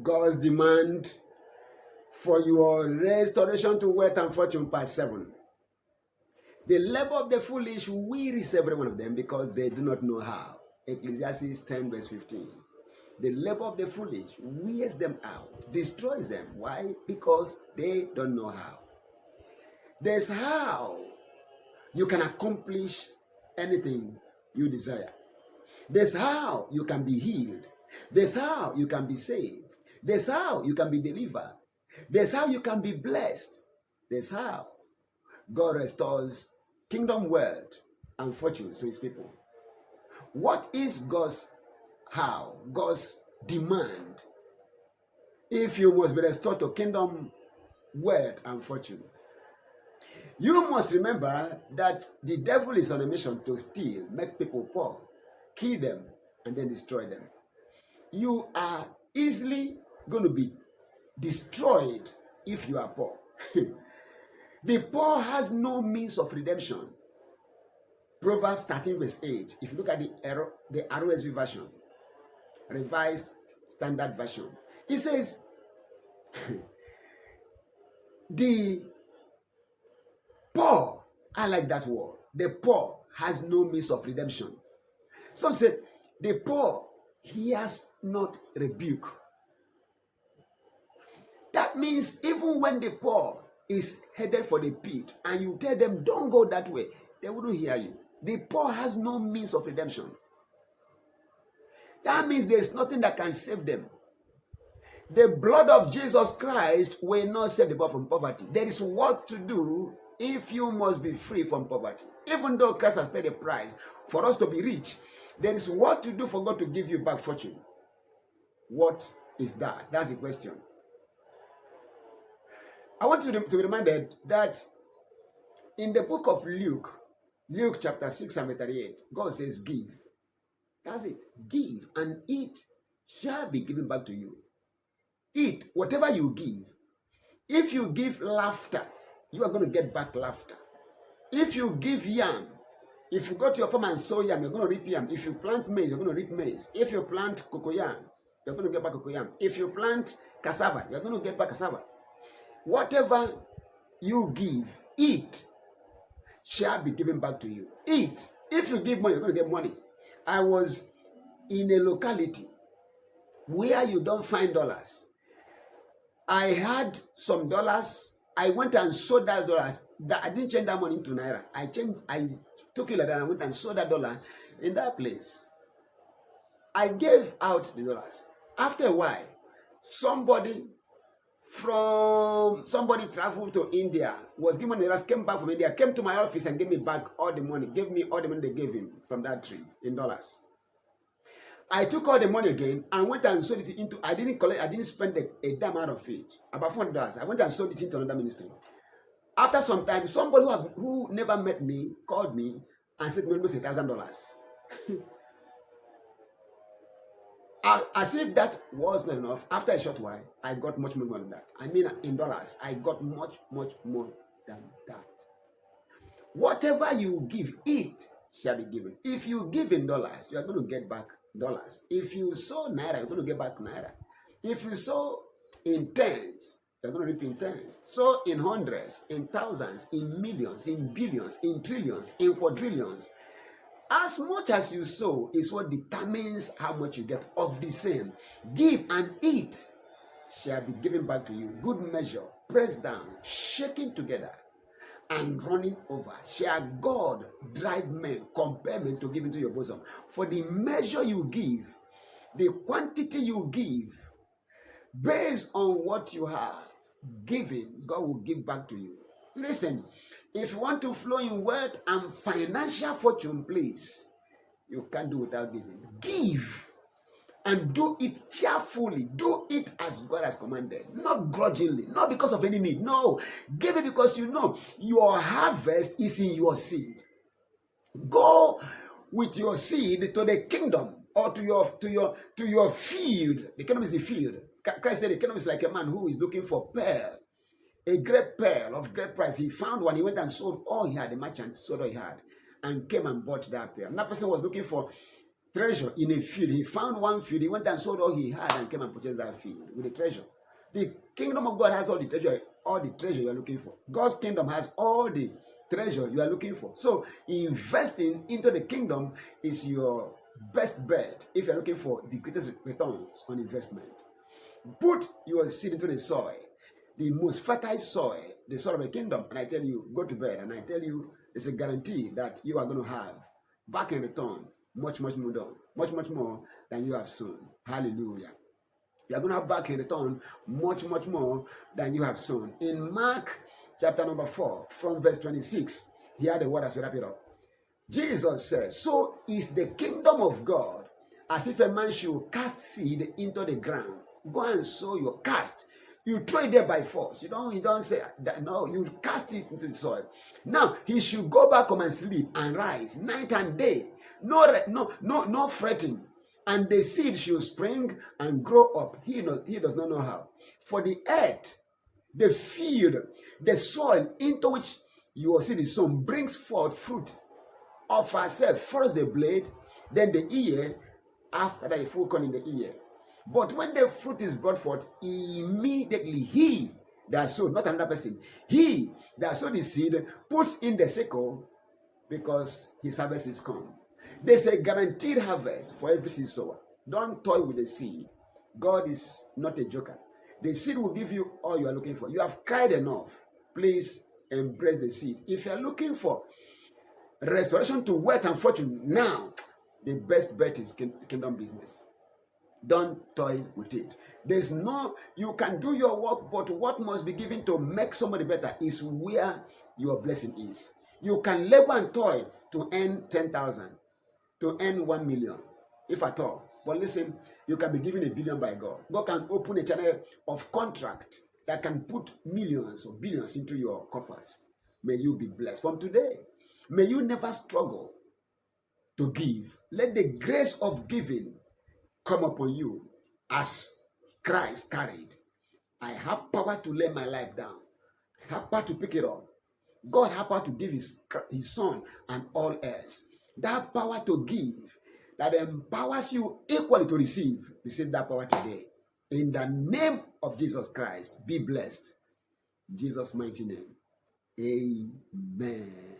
God's demand for your restoration to wealth and fortune, part 7. The labor of the foolish wearies every one of them because they do not know how. Ecclesiastes 10 verse 15. The labor of the foolish wears them out, destroys them. Why? Because they don't know how. There's how you can accomplish anything you desire. There's how you can be healed. There's how you can be saved. There's how you can be delivered. There's how you can be blessed. There's how God restores kingdom wealth and fortunes to his people. What is God's how? God's demand if you must be restored to kingdom wealth and fortune? You must remember that the devil is on a mission to steal, make people poor, kill them, and then destroy them. You are easily going to be destroyed if you are poor. The poor has no means of redemption. Proverbs 13 verse 8. If you look at the ROSV version, Revised Standard Version, it says, the poor, I like that word, the poor has no means of redemption. Some say, the poor hears not rebuke. That means even when the poor is headed for the pit and you tell them, don't go that way, they wouldn't hear you. The poor has no means of redemption. That means there's nothing that can save them. The blood of Jesus Christ will not save the poor from poverty. There is work to do if you must be free from poverty. Even though Christ has paid a price for us to be rich, there is work to do for God to give you back fortune. What is that? That's the question. I want you to be reminded that in the book of Luke chapter 6 and verse 38, God says, give. That's it. Give, and it shall be given back to you. Eat, whatever you give. If you give laughter, you are going to get back laughter. If you give yam, if you go to your farm and sow yam, you're going to reap yam. If you plant maize, you're going to reap maize. If you plant cocoyam, you're going to get back cocoyam. If you plant cassava, you're going to get back cassava. Whatever you give, eat, shall be given back to you. Eat. If you give money, you're going to get money. I was in a locality where you don't find dollars. I had some dollars. I went and sold those dollars. I didn't change that money into naira. I took it like that and went and sold that dollar in that place. I gave out the dollars. After a while, somebody traveled to India, was given the dollars, came back from India, came to my office and gave me back all the money, gave me all the money they gave him from that tree in dollars. I took all the money again and went and sold it into, I didn't spend a damn out of it, about $400. I went and sold it into another ministry. After some time, somebody who never met me called me and said, almost $1,000. As if that was not enough, after a short while, I got much more than that. I mean, in dollars, I got much, much more than that. Whatever you give, it shall be given. If you give in dollars, you are going to get back dollars. If you sow naira, you're going to get back naira. If you sow in tens, you're going to reap in tens. So in hundreds, in thousands, in millions, in billions, in trillions, in quadrillions. As much as you sow is what determines how much you get of the same. Give and eat shall be given back to you. Good measure, pressed down, shaken together, and running over. Shall God drive men, compel men to give into your bosom? For the measure you give, the quantity you give, based on what you have given, God will give back to you. Listen, if you want to flow in wealth and financial fortune, please, you can't do without giving. Give and do it cheerfully. Do it as God has commanded, not grudgingly, not because of any need. No, give it because you know your harvest is in your seed. Go with your seed to the kingdom or to your field. The kingdom is the field. Christ said the kingdom is like a man who is looking for pearl. A great pearl of great price. He found one. He went and sold all he had. The merchant sold all he had and came and bought that pearl. And that person was looking for treasure in a field. He found one field. He went and sold all he had and came and purchased that field with the treasure. The kingdom of God has all the treasure you are looking for. God's kingdom has all the treasure you are looking for. So investing into the kingdom is your best bet if you're looking for the greatest returns on investment. Put your seed into the soil, the most fertile soil, the soil of the kingdom, and I tell you, go to bed, and I tell you, it's a guarantee that you are going to have back in return much more than you have sown. Hallelujah. You are going to have back in return much more than you have sown. In Mark chapter number 4, from verse 26, hear the word as we wrap it up. Jesus says, so is the kingdom of God as if a man should cast seed into the ground. Go and sow your cast. You throw it there by force. You don't say that. No, you cast it into the soil. Now he should go back home and sleep and rise night and day. No fretting. And the seed should spring and grow up. He does not know how. For the earth, the field, the soil into which your seed is sown brings forth fruit of herself. First the blade, then the ear, after that the full corn in the ear. But when the fruit is brought forth, immediately he that sowed, not another person, he that sowed the seed puts in the sickle because his harvest is come. There's a guaranteed harvest for every seed sower. Don't toy with the seed. God is not a joker. The seed will give you all you are looking for. You have cried enough. Please embrace the seed. If you are looking for restoration to wealth and fortune now, the best bet is kingdom business. Don't toy with it. You can do your work, but what must be given to make somebody better is where your blessing is. You can labor and toil to earn 10,000, to earn 1 million, if at all. But listen, you can be given 1 billion by God. God can open a channel of contract that can put millions or billions into your coffers. May you be blessed. From today, may you never struggle to give. Let the grace of giving come upon you as Christ carried. I have power to lay my life down. I have power to pick it up. God has power to give his son and all else. That power to give that empowers you equally to receive that power today. In the name of Jesus Christ, be blessed. In Jesus' mighty name. Amen.